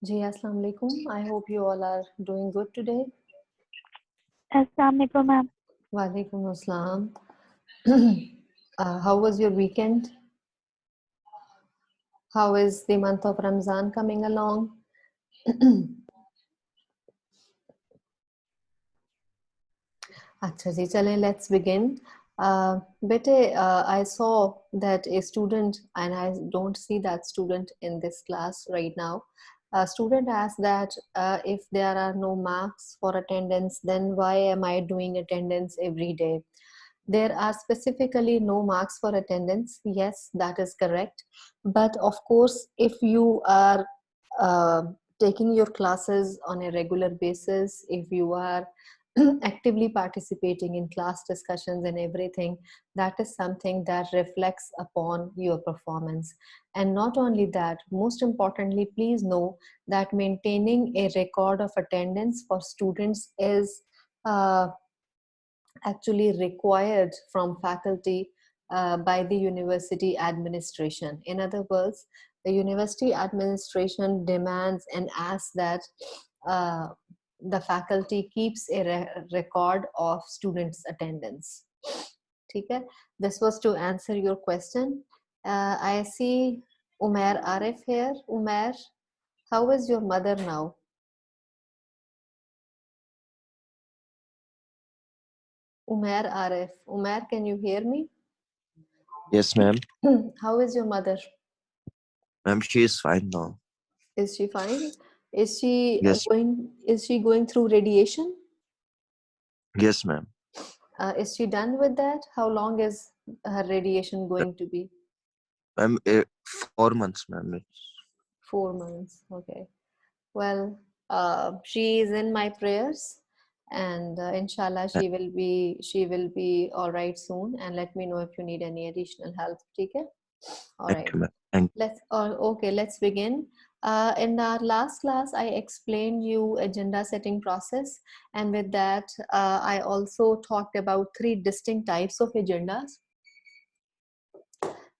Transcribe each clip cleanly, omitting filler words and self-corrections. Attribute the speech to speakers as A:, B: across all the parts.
A: Ji, Assalamu alaikum. I hope you all are doing good today.
B: Assalamualaikum, ma'am.
A: Walaikum assalam. How was your weekend? How is the month of Ramzan coming along? Acha ji, chale, let's begin. Bete, I saw that a student, and I don't see that student in this class right now. A student asked that if there are no marks for attendance, then why am I doing attendance every day? There are specifically no marks for attendance. Yes, that is correct. But of course, if you are uh, taking your classes on a regular basis, if you are actively participating in class discussions and everything, that is something that reflects upon your performance. And not only that, most importantly, please know that maintaining a record of attendance for students is actually required from faculty by the university administration. In other words, the university administration demands and asks that uh, the faculty keeps a record of students' attendance. Okay? This was to answer your question. I see Umair Arif here. Umair, how is your mother now? Umair Arif. Umair, can you hear me?
C: Yes, ma'am.
A: How is your mother?
C: Ma'am, she is fine now.
A: Is she fine? Is she
C: Yes,
A: going through radiation?
C: yes, ma'am.
A: Is she done with that? How long is her radiation going to be?
C: Ma'am, 4 months, ma'am.
A: 4 months. Okay. Well, she is in my prayers, and inshallah she will be all right soon. And let me know if you need any additional help. Okay. All
C: Thank
A: right.
C: you, ma'am. Thank
A: Okay, let's begin. In our last class, I explained you agenda setting process, and with that, I also talked about three distinct types of agendas.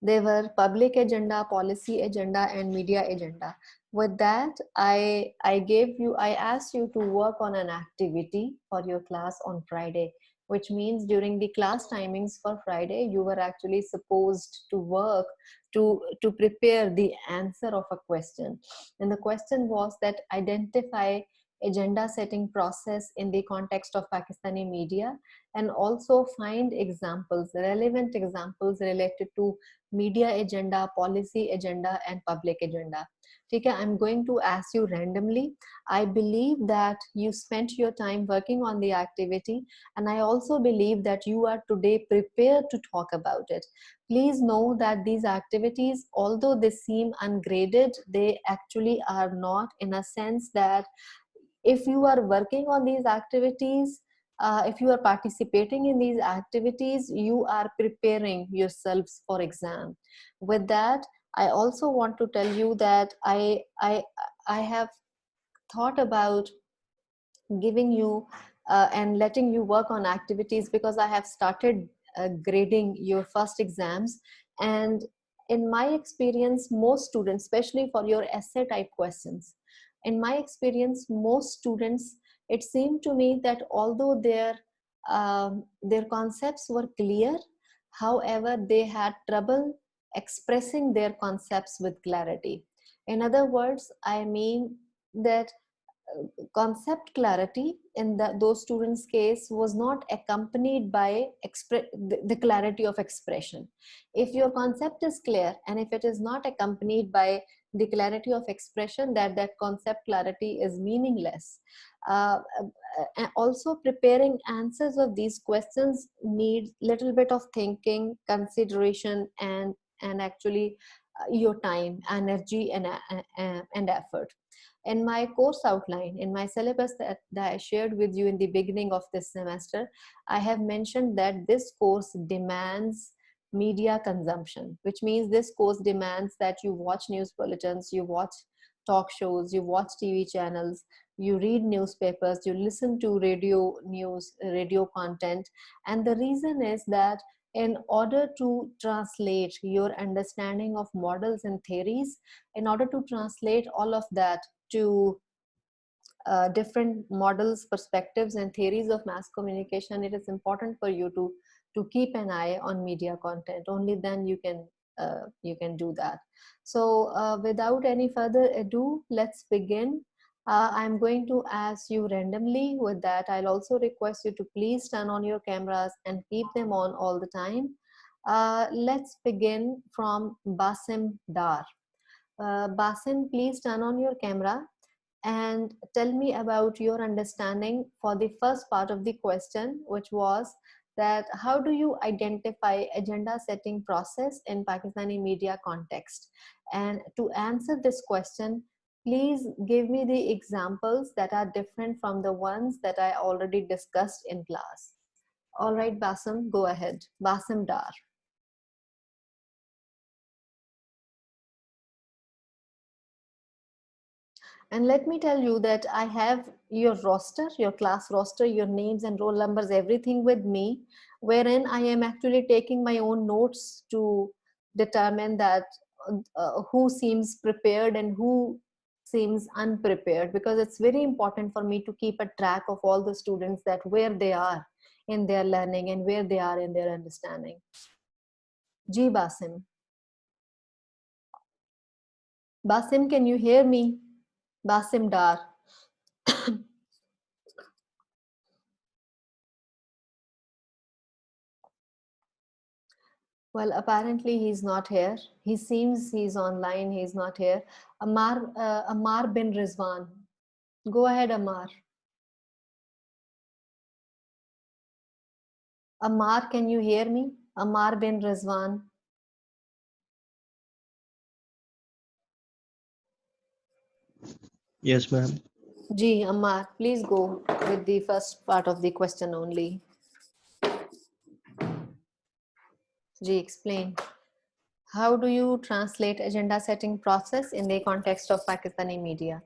A: They were public agenda, policy agenda, and media agenda. With that, I asked you to work on an activity for your class on Friday, which means during the class timings for Friday, you were actually supposed to work to prepare the answer of a question. And the question was that identify agenda setting process in the context of Pakistani media, and also find examples, relevant examples related to media agenda, policy agenda, and public agenda. Okay, I'm going to ask you randomly. I believe that you spent your time working on the activity, and I also believe that you are today prepared to talk about it. Please know that these activities, although they seem ungraded, they actually are not, in a sense that if you are working on these activities, if you are participating in these activities, you are preparing yourselves for exam. With that, I also want to tell you that I have thought about giving you and letting you work on activities because I have started grading your first exams. And in my experience, most students, especially for your essay type questions, in my experience, most students, it seemed to me that although their concepts were clear, however, they had trouble expressing their concepts with clarity. In other words, I mean that concept clarity in those students case was not accompanied by the clarity of expression. If your concept is clear and if it is not accompanied by the clarity of expression, that concept clarity is meaningless. Also, preparing answers of these questions need little bit of thinking, consideration, and actually your time, energy, and effort. In my course outline, in my syllabus that I shared with you in the beginning of this semester, I have mentioned that this course demands media consumption, which means this course demands that you watch news bulletins, you watch talk shows, you watch TV channels, you read newspapers, you listen to radio news, radio content. And the reason is that in order to translate your understanding of models and theories, in order to translate all of that to different models, perspectives, and theories of mass communication, it is important for you to keep an eye on media content. Only then you can do that. So without any further ado, let's begin. I'm going to ask you randomly. With that, I'll also request you to please turn on your cameras and keep them on all the time. Let's begin from Basim Dar. Basim, please turn on your camera and tell me about your understanding for the first part of the question, which was that how do you identify agenda setting process in Pakistani media context? And to answer this question, please give me the examples that are different from the ones that I already discussed in class. All right, Basim, go ahead. Basim Dar. And let me tell you that I have your roster, your class roster, your names and roll numbers, everything with me, wherein I am actually taking my own notes to determine that who seems prepared and who seems unprepared, because it's very important for me to keep a track of all the students, that where they are in their learning and where they are in their understanding. Ji Basim. Basim, can you hear me? Basim Dar. Well, apparently he's not here. He seems he's online. He's not here. Ammar bin Rizwan. Go ahead, Ammar. Ammar, can you hear me? Ammar bin Rizwan.
B: Yes, ma'am.
A: Ji, Ammar, please go with the first part of the question only. Ji, explain. How do you translate agenda setting process in the context of Pakistani media?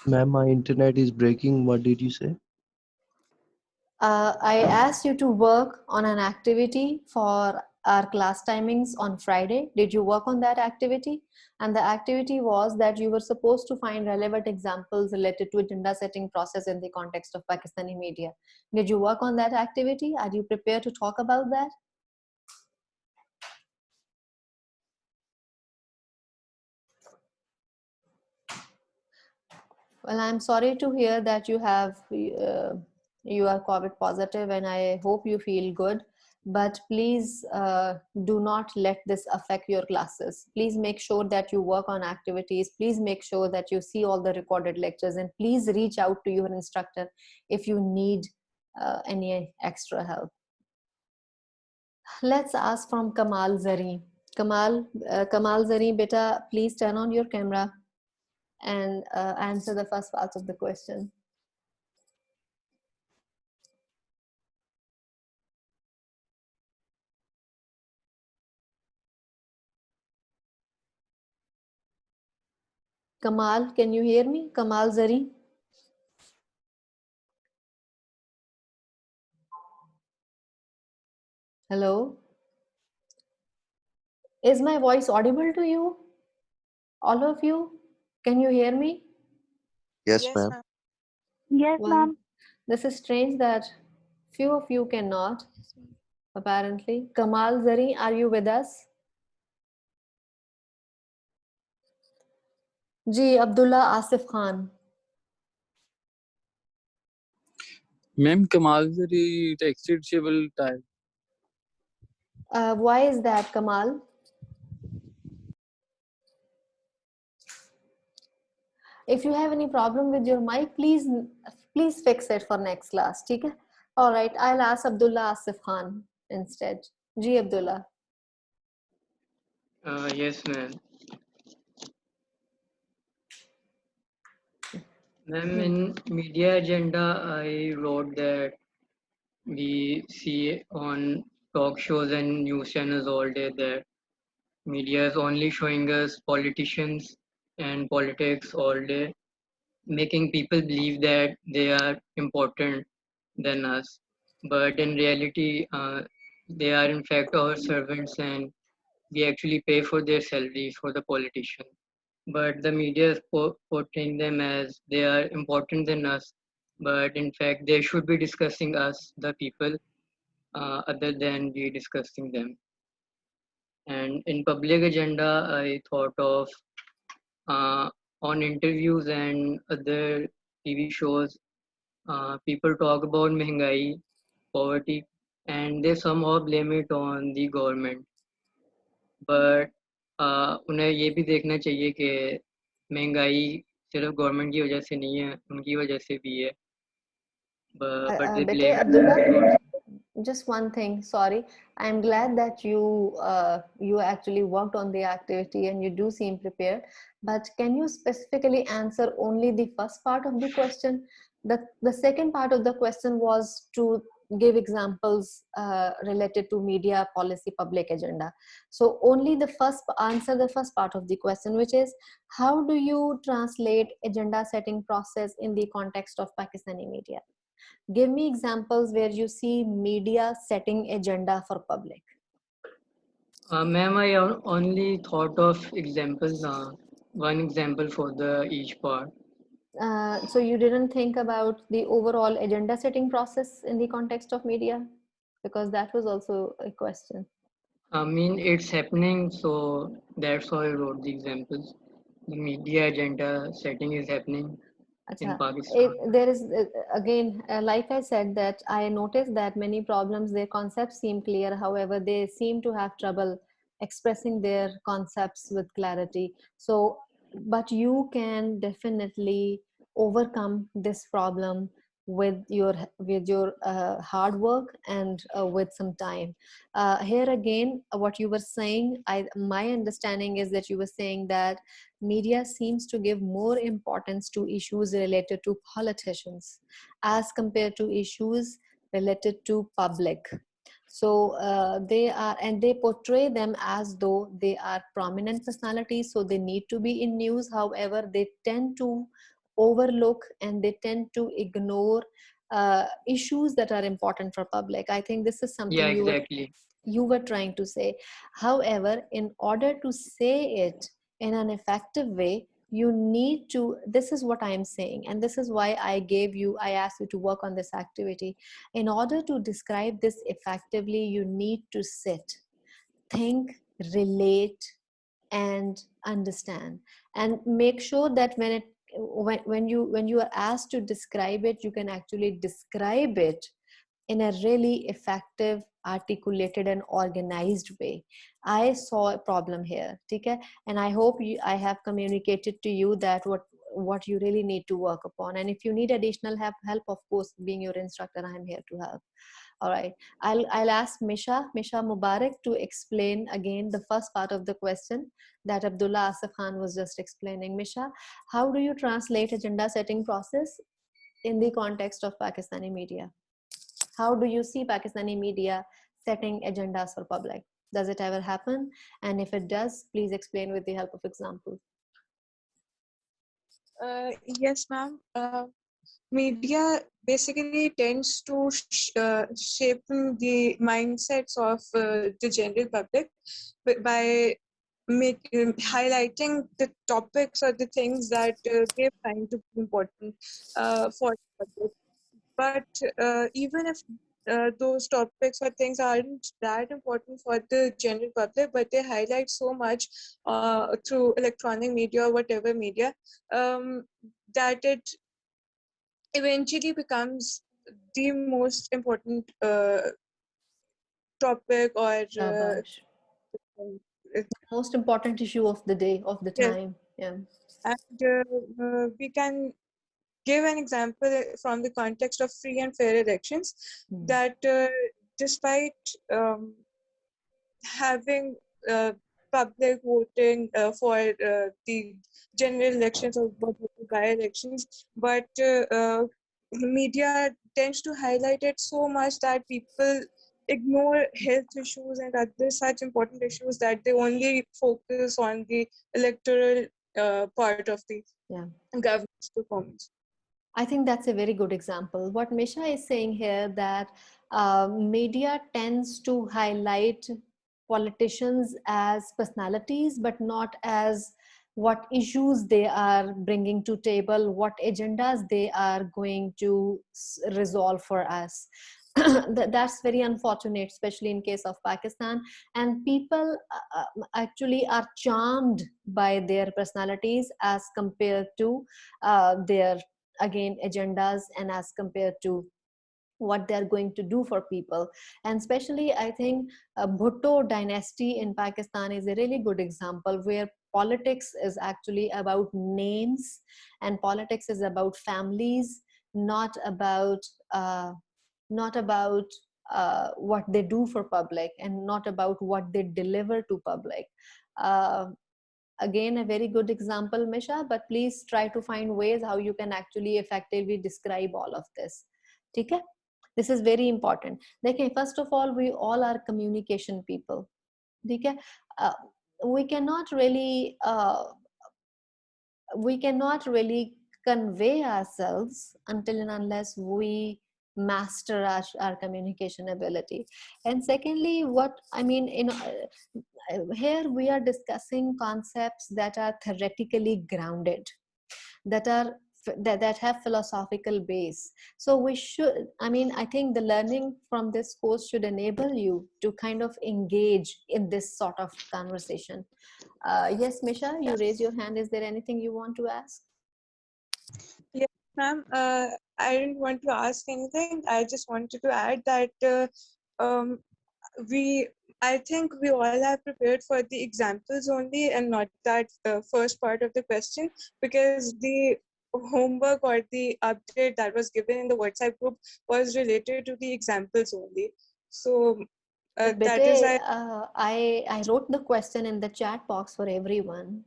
B: Ma'am, my internet is breaking. What did you say?
A: I asked you to work on an activity for our class timings on Friday. Did you work on that activity? And the activity was that you were supposed to find relevant examples related to agenda setting process in the context of Pakistani media. Did you work on that activity? Are you prepared to talk about that? Well, I'm sorry to hear that you are COVID positive, and I hope you feel good. But please do not let this affect your classes. Please make sure that you work on activities. Please make sure that you see all the recorded lectures, and please reach out to your instructor if you need any extra help. Let's ask from Kamal Zari. Kamal Zari, beta, please turn on your camera and answer the first part of the question. Kamal, can you hear me? Kamal Zari. Hello. Is my voice audible to you? All of you? Can you hear me?
C: Yes,
D: Yes,
C: ma'am.
D: ma'am.
E: Yes,
A: Well,
E: ma'am.
A: this is strange that few of you cannot, apparently. Kamal Zari, are you with us? Ji, Abdullah Asif Khan.
F: Ma'am, Kamal Zari texted she will type.
A: Why is that, Kamal? If you have any problem with your mic, please fix it for next class. Okay? All right, I'll ask Abdullah Asif Khan instead. Ji, Abdullah.
G: Yes, ma'am. Ma'am, in media agenda, I wrote that we see on talk shows and news channels all day that media is only showing us politicians and politics all day, making people believe that they are important than us. But in reality, they are in fact our servants and we actually pay for their salaries for the politician. But the media is portraying them as they are important than us. But in fact, they should be discussing us, the people, other than we discussing them. And in public agenda, I thought of on interviews and other TV shows, people talk about mehengai, poverty, and they somehow blame it on the government. But उन्हें ये भी देखना चाहिए कि महंगाई सिर्फ government की वजह से नहीं है, उनकी वजह से भी है. But they
A: Bete
G: blame it.
A: Abdullah, just one thing, sorry. I'm glad that you actually worked on the activity and you do seem prepared. But can you specifically answer only the first part of the question? The second part of the question was to give examples related to media policy public agenda. So only the first answer the first part of the question, which is how do you translate agenda setting process in the context of Pakistani media? Give me examples where you see media setting agenda for public.
G: Ma'am, I only thought of examples, one example for the each part.
A: So you didn't think about the overall agenda setting process in the context of media? Because that was also a question.
G: I mean, it's happening, so that's why I wrote the examples. The media agenda setting is happening in
A: Acha.
G: Pakistan.
A: There is again, like I said, that I noticed that many problems, their concepts seem clear. However, they seem to have trouble expressing their concepts with clarity. So, but you can definitely overcome this problem with your hard work and with some time. Here again, what you were saying, my understanding is that you were saying that media seems to give more importance to issues related to politicians as compared to issues related to public. So they are, and they portray them as though they are prominent personalities, so they need to be in news. However, they tend to overlook and they tend to ignore issues that are important for public. I think this is something
G: Yeah, exactly.
A: you were trying to say. However, in order to say it in an effective way, you need to, this is what I am saying, and this is why I asked you to work on this activity. In order to describe this effectively, you need to sit, think, relate, and understand, and make sure that when you are asked to describe it, you can actually describe it in a really effective, articulated, and organized way. I saw a problem here, okay? And I hope I have communicated to you that what you really need to work upon. And if you need additional help, of course, being your instructor, I'm here to help. All right, I'll ask Misha Mubarak to explain again the first part of the question that Abdullah Asif Khan was just explaining. Misha, how do you translate agenda setting process in the context of Pakistani media? How do you see Pakistani media setting agendas for public? Does it ever happen? And if it does, please explain with the help of examples.
D: Yes, ma'am. Media basically tends to shape the mindsets of the general public by highlighting the topics or the things that they find to be important for the public. But even if those topics or things aren't that important for the general public, but they highlight so much through electronic media or whatever media that it eventually becomes the most important topic or
A: most important issue of the day, of the
D: yes.
A: time. Yeah.
D: And we can give an example from the context of free and fair elections that despite having public voting for the general elections or by-elections, but media tends to highlight it so much that people ignore health issues and other such important issues, that they only focus on the electoral part of the government's performance.
A: I think that's a very good example. What Misha is saying here, that media tends to highlight politicians as personalities, but not as what issues they are bringing to table, what agendas they are going to resolve for us. That's very unfortunate, especially in case of Pakistan. And people actually are charmed by their personalities as compared to their, again, agendas, and as compared to what they're going to do for people. And especially, I think Bhutto dynasty in Pakistan is a really good example, where politics is actually about names, and politics is about families, not about not about what they do for public, and not about what they deliver to public. uh, Again, a very good example, Misha, but please try to find ways how you can actually effectively describe all of this. Okay? This is very important. देखिए, first of all, we all are communication people. ठीक है? We cannot really convey ourselves until and unless we master our communication ability. And secondly, what I mean, here we are discussing concepts that are theoretically grounded, that are that have philosophical base. So we should, I mean, I think the learning from this course should enable you to kind of engage in this sort of conversation. Yes, Misha, you raise your hand. Is there anything you want to ask?
D: Yes, ma'am. I didn't want to ask anything. I just wanted to add that I think we all have prepared for the examples only, and not that first part of the question, because the homework or the update that was given in the WhatsApp group was related to the examples only. So that is
A: Bete, I wrote the question in the chat box for everyone.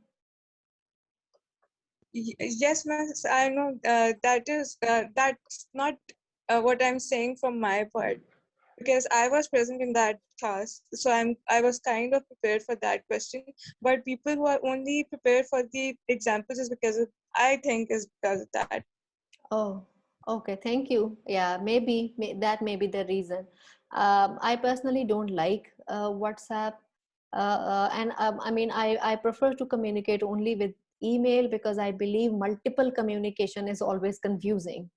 D: Yes, ma'am. I know that's not what I'm saying from my part, because I was present in that class, so I was kind of prepared for that question. But people who are only prepared for the examples is because of, I think is because of that.
A: Oh, okay. Thank you. Yeah, maybe that may be the reason. I personally don't like WhatsApp. And I mean, I prefer to communicate only with email, because I believe multiple communication is always confusing.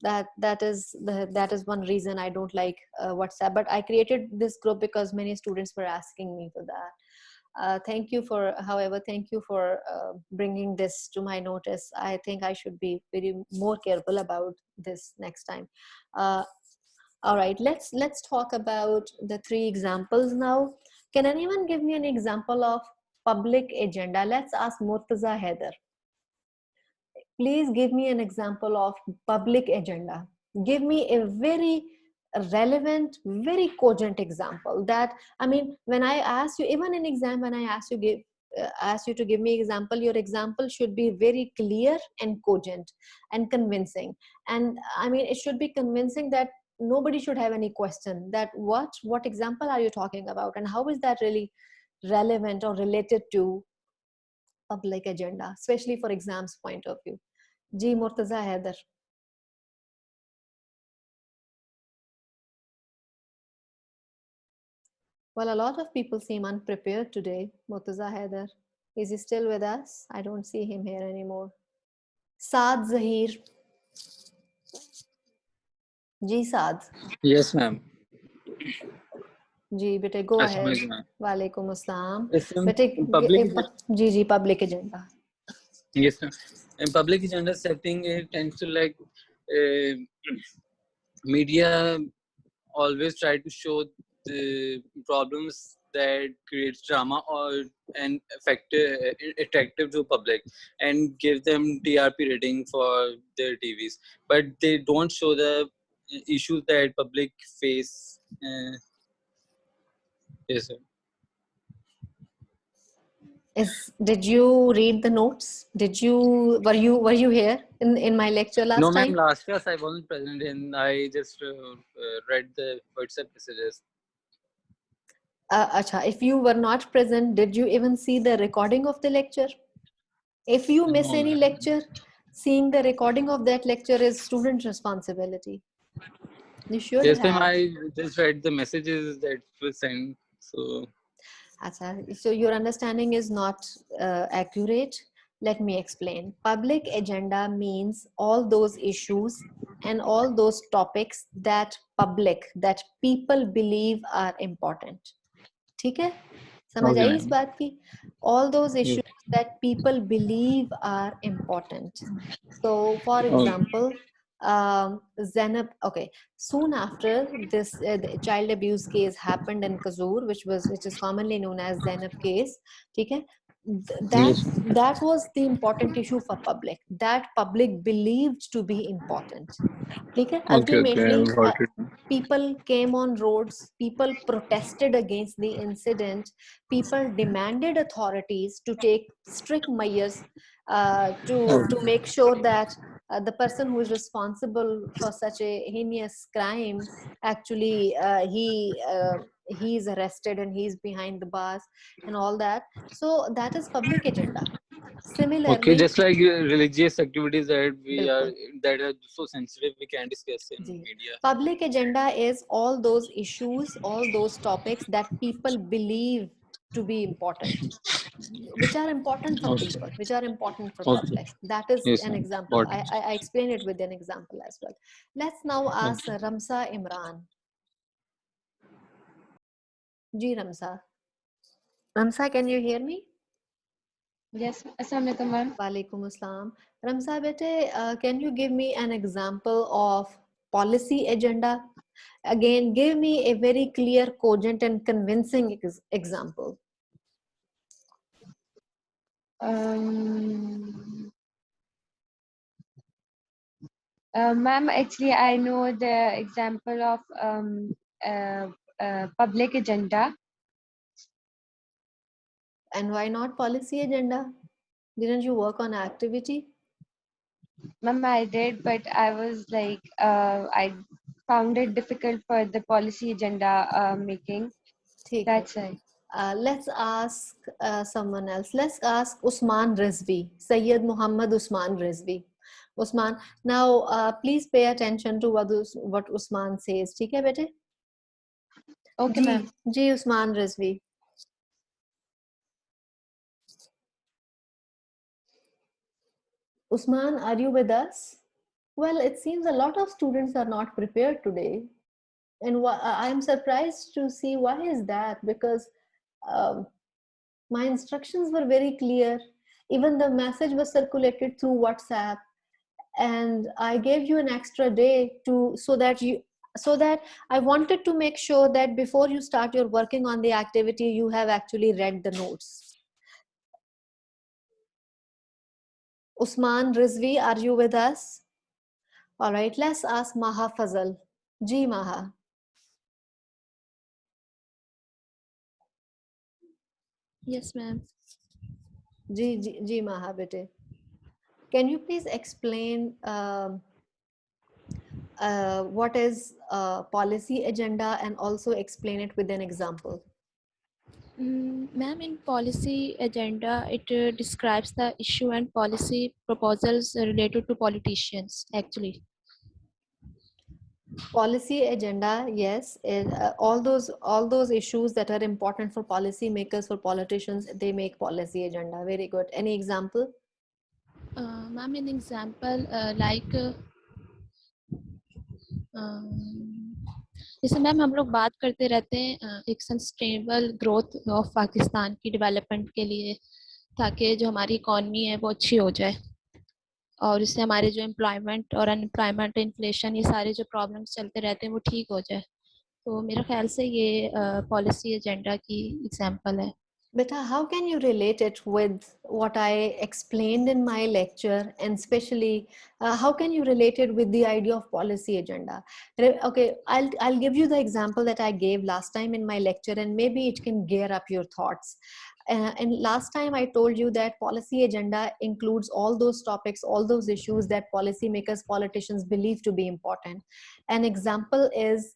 A: That is one reason I don't like WhatsApp. But I created this group because many students were asking me for that. Thank you for, however, thank you for bringing this to my notice. I think I should be very more careful about this next time. All right, let's talk about the 3 examples now. Can anyone give me an example of public agenda? Let's ask Murtaza Haider. Please give me an example of public agenda. Give me a very relevant, very cogent example. That, I mean, when I ask you, even in exam, when I ask you to give me example, your example should be very clear and cogent and convincing. And I mean, it should be convincing that nobody should have any question that what example are you talking about, and how is that really relevant or related to public agenda, especially for exams point of view. Ji Murtaza Haider. Well, a lot of people seem unprepared today. Murtaza Haider, is he still with us? I don't see him here anymore. Saad Zahir. Ji Saad.
F: Yes, ma'am.
A: Ji, bete, go ahead. Walaikum assalam.
F: Yes,
A: Bete, ji, public agenda.
F: Yes, ma'am. In public agenda setting, it tends to like media always try to show the problems that creates drama or and attractive to public, and give them TRP rating for their TVs, but they don't show the issues that public face. Yes, sir.
A: Did you read the notes? Were you here in my lecture last
F: No, ma'am.
A: time?
F: Last class I wasn't present in. I just read the WhatsApp messages.
A: Acha, if you were not present, did you even see the recording of the lecture? If you miss
F: No,
A: any
F: ma'am.
A: lecture, seeing the recording of that lecture is student responsibility. You should
F: Yes, ma'am.
A: have.
F: I just read the messages that were sent So
A: Acha, so your understanding is not accurate. Let me explain. Public agenda means all those issues and all those topics that people believe are important. ठीक है? समझ
F: okay,
A: आई इस
F: ma'am.
A: बात की? All those
F: Yes.
A: issues that people believe are important. So, for
F: Okay.
A: example, Zainab. Okay, soon after this, the child abuse case happened in Kazur, which is commonly known as Zainab case. ठीक है?
F: Yes.
A: That was the important issue for public. That public believed to be important. ठीक है?
F: Okay. Okay.
A: Ultimately,
F: Got it.
A: people came on roads, people protested against the incident, people demanded authorities to take strict measures to make sure that the person who is responsible for such a heinous crime actually he is arrested and he is behind the bars and all that. So that is public agenda.
F: Okay,
A: Similarly,
F: just like religious activities
A: बिल्कुल
F: that are so sensitive, we can discuss in
A: ji,
F: media.
A: public agenda is all those issues, all those topics that people believe to be important, which are important for
F: Okay.
A: people, which are important for
F: Okay.
A: public. That is
F: Yes,
A: an
F: ma'am.
A: example.
F: Got it.
A: I explain it with an example as well. Let's now ask
F: Okay.
A: Ramsa Imran. Ji Ramsa. Ramsa, can you hear me?
E: Yes, Assalamualaikum, ma'am.
A: Walaikum Assalam. Ramsa bete, can you give me an example of policy agenda? Again, give me a very clear, cogent, and convincing example.
E: Ma'am, actually, I know the example of public agenda.
A: And why not policy agenda? Didn't you work on activity?
E: Ma'am, I did, but I was like, I found it difficult for the policy agenda making.
A: ठीक है.
E: That's right.
A: Let's ask someone else. Let's ask Usman Rizvi, Sayyid Muhammad Usman Rizvi. Usman, now please pay attention to what Usman says. ठीक है बेटे?
E: Okay, ma'am.
A: Ji Usman Rizvi. Usman, are you with us? Well, it seems a lot of students are not prepared today. And I'm surprised to see why is that, because my instructions were very clear. Even the message was circulated through WhatsApp, and I gave you an extra day so that I wanted to make sure that before you start your working on the activity, you have actually read the notes. Usman Rizvi, are you with us? All right, let's ask Maha Fazal. Ji Maha.
H: Yes, ma'am.
A: Ji Maha bete. Can you please explain what is policy agenda and also explain it with an example?
H: Ma'am, in policy agenda, it describes the issue and policy proposals related to politicians, actually.
A: Policy agenda, yes. All those issues that are important for policy makers, for politicians, they make policy agenda. Very good. Any example?
H: Ma'am, an example जैसे ma'am हम लोग बात करते रहते हैं एक sustainable growth of Pakistan की development के लिए, ताकि जो हमारी इकॉनमी है वो अच्छी हो जाए और इससे हमारे जो एम्प्लॉयमेंट और अनएम्प्लॉयमेंट, इन्फ्लेशन, ये सारे जो प्रॉब्लम्स चलते रहते हैं वो ठीक हो जाए. तो मेरा ख्याल से ये पॉलिसी एजेंडा की एग्जांपल है.
A: Beta, how can you relate it with what I explained in my lecture, and especially how can you relate it with the idea of policy agenda? Okay, I'll give you the example that I gave last time in my lecture, and maybe it can gear up your thoughts. And last time I told you that policy agenda includes all those topics, all those issues that policymakers, politicians believe to be important. An example is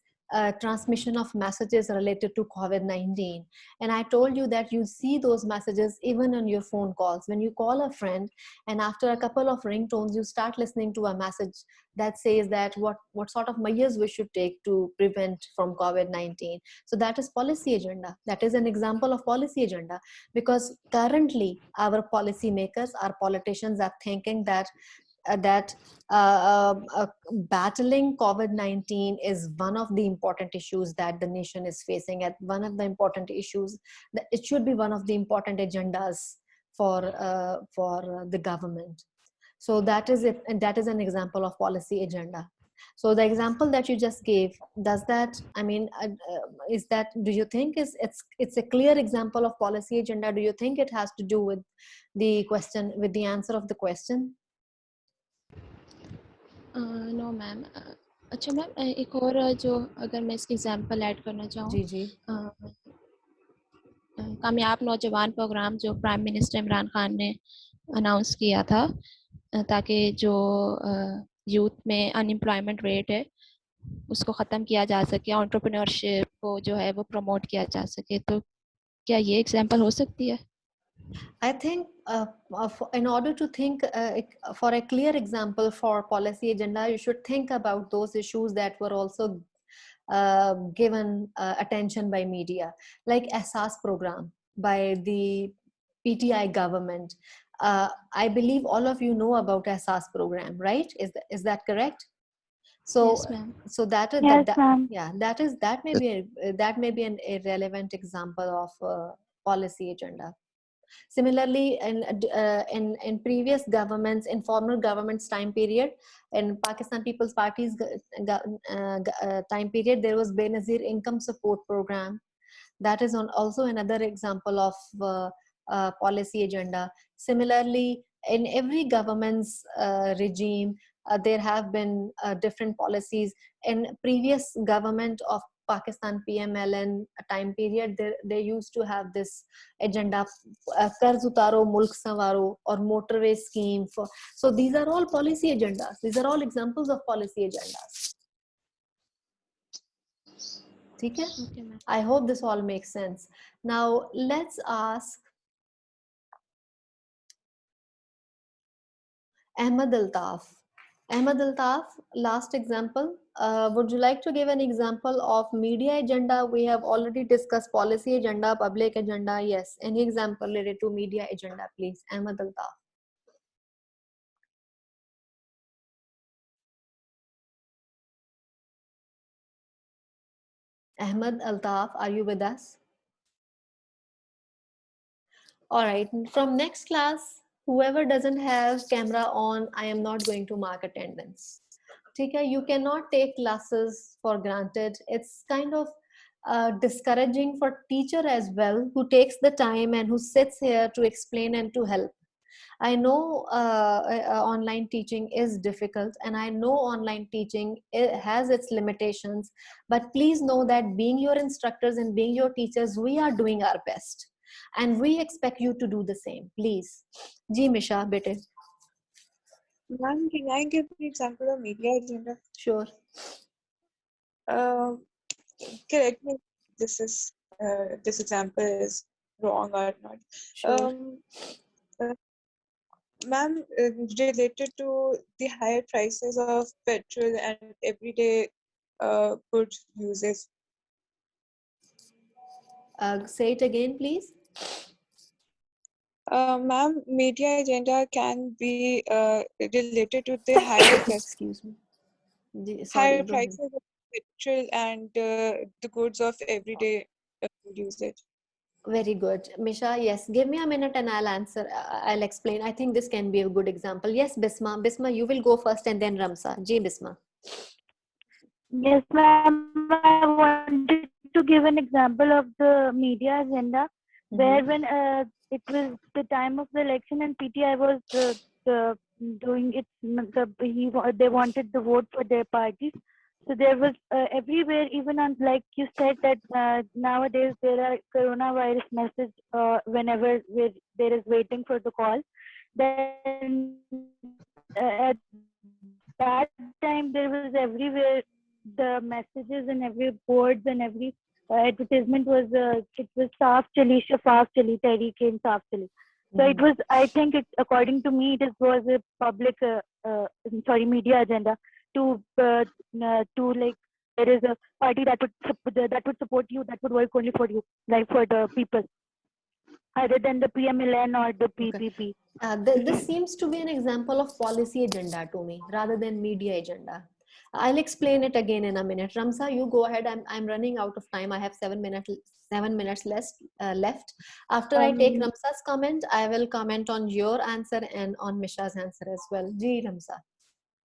A: transmission of messages related to COVID-19. And I told you that you see those messages even on your phone calls. When you call a friend and after a couple of ringtones, you start listening to a message that says that what sort of measures we should take to prevent from COVID-19. So that is policy agenda. That is an example of policy agenda, because currently our policymakers, our politicians are thinking that battling COVID-19 is one of the important issues that the nation is facing, at one of the important issues that it should be one of the important agendas for the government. So that is it, and that is an example of policy agenda. So the example that you just gave, does that, I mean, is that, do you think it's a clear example of policy agenda? Do you think it has to do with the question, with the answer of the question?
H: No ma'am. अच्छा ma'am, एक और जो अगर मैं इसकी example add करना चाहूँ,
A: जी जी।
H: कामयाब नौजवान प्रोग्राम जो प्राइम मिनिस्टर इमरान खान ने अनाउंस किया था, ताकि जो यूथ में अनएम्प्लॉयमेंट रेट है उसको ख़त्म किया जा सके, एंटरप्रेन्योरशिप को जो है वो प्रमोट किया जा सके, तो क्या ये एग्जांपल हो सकती है?
A: I think in order to think for a clear example for policy agenda, you should think about those issues that were also given attention by media, like Asas program by the PTI government. I believe all of you know about Asas program, right? Is that correct? So,
H: yes, ma'am.
A: So that is
I: yes,
A: yeah, that may be an irrelevant example of policy agenda. Similarly, in previous governments, in former governments time period, in Pakistan People's Party's time period, there was Benazir income support program. That is also another example of policy agenda. Similarly, in every government's regime, there have been different policies. In previous government of Pakistan PMLN time period, they used to have this agenda, Qarz Utaro, Mulk Sanwaro, or motorway scheme. So these are all policy agendas. These are all examples of policy agendas. Okay? I hope this all makes sense. Now let's ask Ahmed Altaf. Ahmed Altaf, last example. Would you like to give an example of media agenda? We have already discussed policy agenda, public agenda. Yes, any example related to media agenda, please. Ahmed Altaf. Ahmed Altaf, are you with us? All right, from next class, whoever doesn't have camera on, I am not going to mark attendance. Okay, you cannot take classes for granted. It's kind of discouraging for teacher as well, who takes the time and who sits here to explain and to help. I know online teaching is difficult, and I know online teaching has its limitations, but please know that being your instructors and being your teachers, we are doing our best. And we expect you to do the same, please. Ji Misha, bete.
D: Ma'am, can I give an example of media agenda?
A: Sure.
D: Correct me if this example is wrong or not.
A: Sure.
D: Ma'am, related to the higher prices of petrol and everyday good uses.
A: Say it again, please.
D: Ma'am, media agenda can be related to the higher
A: Excuse me.
D: higher prices of petrol and the goods of everyday usage.
A: Very good. Misha, yes, give me a minute and I'll answer. I'll explain. I think this can be a good example. Yes, Bisma. Bisma, you will go first and then Ramsa. Ji, Bisma.
I: Yes, ma'am. I wanted to give an example of the media agenda, where when it was the time of the election and PTI was doing it, they wanted the vote for their parties. So there was everywhere, even on, like you said, that nowadays there are coronavirus message whenever there is waiting for the call. Then at that time there was everywhere the messages and every boards and every advertisement was it was Saaf Chali, Shafaf Chali, Tehreek Insaf Chali. So it was, I think it, according to me, it was a public, media agenda to like, there is a party that would support you, that would work only for you, like for the people, other than the PMLN or the PPP.
A: This seems to be an example of policy agenda to me rather than media agenda. I'll explain it again in a minute. Ramsa, you go ahead. I'm running out of time. I have 7 minutes left. After I take Ramsa's comment, I will comment on your answer and on Misha's answer as well. Ji, Ramsa.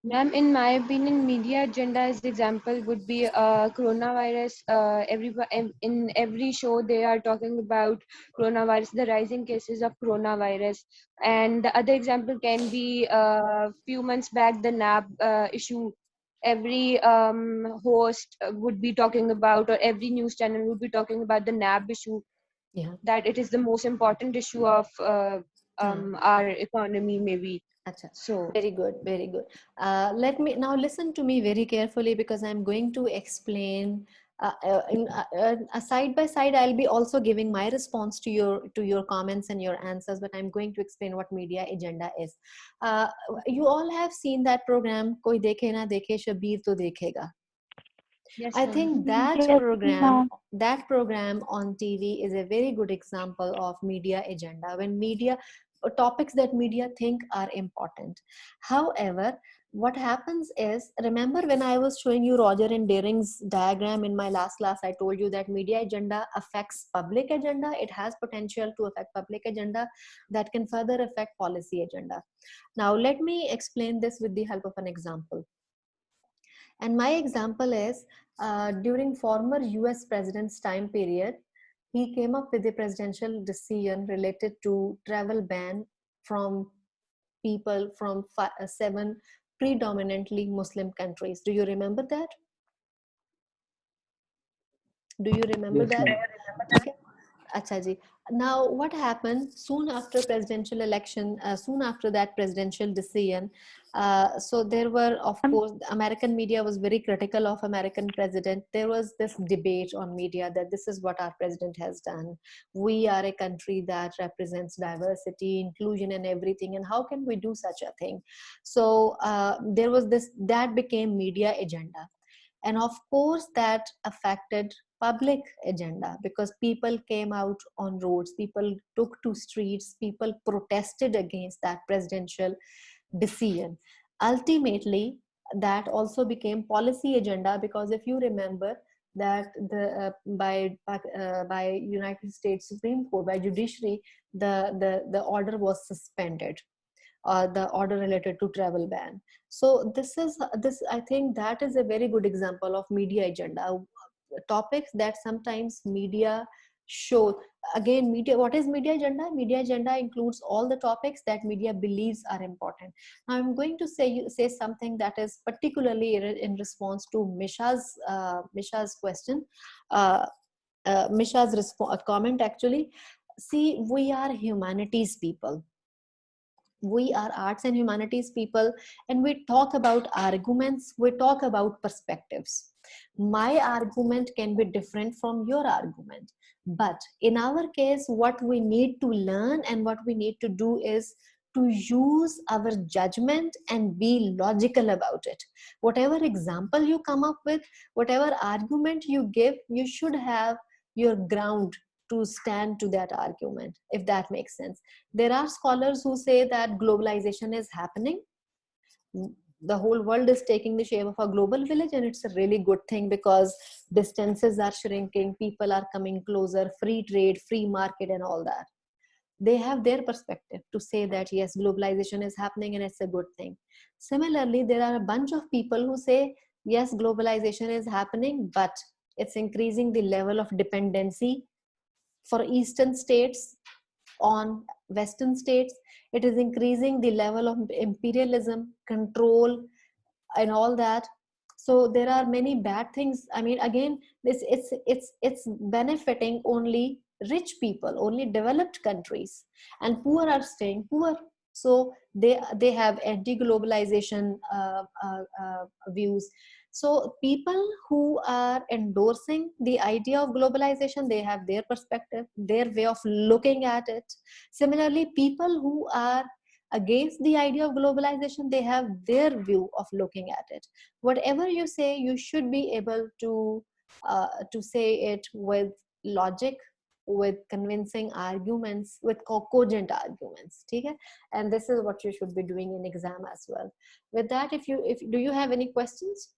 E: Ma'am, in my opinion, media agenda as example would be coronavirus. In every show they are talking about coronavirus, the rising cases of coronavirus. And the other example can be few months back the NAB issue. Every host would be talking about, or every news channel would be talking about the NAB issue.
A: Yeah.
E: That it is the most important issue of our economy, maybe.
A: Achha.
E: So
A: Very good, very good. Let me now listen to me very carefully, because I'm going to explain side by side. I'll be also giving my response to your comments and your answers, but I'm going to explain what media agenda is. You all have seen that program, Koi Dekhe Na Dekhe, Shabir To Dekhega.
E: yes,
A: I
E: ma'am.
A: think that program on TV is a very good example of media agenda, when media topics that media think are important. However, what happens is, remember when I was showing you Roger and Dering's diagram in my last class, I told you that media agenda affects public agenda. It has potential to affect public agenda that can further affect policy agenda. Now, let me explain this with the help of an example. And my example is, during former US president's time period, he came up with a presidential decision related to travel ban from people from 7 predominantly Muslim countries. Do you remember that? Do you remember
B: Yes,
A: that?
B: ma'am.
A: Okay. Acha ji. Now, what happened soon after presidential election, soon after that presidential decision? So there were, of course, American media was very critical of American president. There was this debate on media that this is what our president has done. We are a country that represents diversity, inclusion, and everything. And how can we do such a thing? So there was this, that became media agenda. And of course, that affected public agenda, because people came out on roads, people took to streets, people protested against that presidential decision. Ultimately, that also became policy agenda, because if you remember that by United States Supreme Court, by judiciary, the order was suspended, the order related to travel ban. So this I think that is a very good example of media agenda, topics that sometimes media show. Again, media, what is media agenda? Media agenda includes all the topics that media believes are important. Now I'm going to say something that is particularly in response to Misha's question, Misha's comment actually. See, we are humanities people, we are arts and humanities people, and we talk about arguments, we talk about perspectives. My argument can be different from your argument, but in our case, what we need to learn and what we need to do is to use our judgment and be logical about it. Whatever example you come up with, whatever argument you give, you should have your ground to stand to that argument, if that makes sense. There are scholars who say that globalization is happening. The whole world is taking the shape of a global village, and it's a really good thing, because distances are shrinking, people are coming closer, free trade, free market, and all that. They have their perspective to say that yes, globalization is happening and it's a good thing. Similarly, there are a bunch of people who say yes, globalization is happening, but it's increasing the level of dependency for eastern states on western states. It is increasing the level of imperialism, control, and all that. So there are many bad things. I mean, again, it's benefiting only rich people, only developed countries, and poor are staying poor. So they have anti-globalization views. So people who are endorsing the idea of globalization, they have their perspective, their way of looking at it. Similarly, people who are against the idea of globalization, they have their view of looking at it. Whatever you say, you should be able to say it with logic, with convincing arguments, with cogent arguments. Okay? And this is what you should be doing in exam as well. With that, if do you have any questions?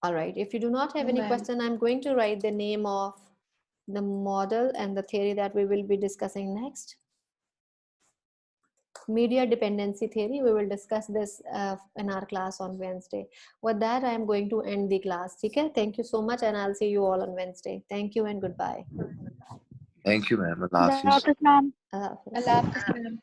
A: All right, if you do not have any question, I'm going to write the name of the model and the theory that we will be discussing next. Media dependency theory. We will discuss this in our class on Wednesday. With that, I am going to end the class. Okay? Thank you so much, and I'll see you all on Wednesday. Thank you and goodbye.
C: Thank you, ma'am. Allah Hafiz.
I: Allah Hafiz, ma'am.
A: Allah Hafiz.
E: Allah Hafiz, ma'am.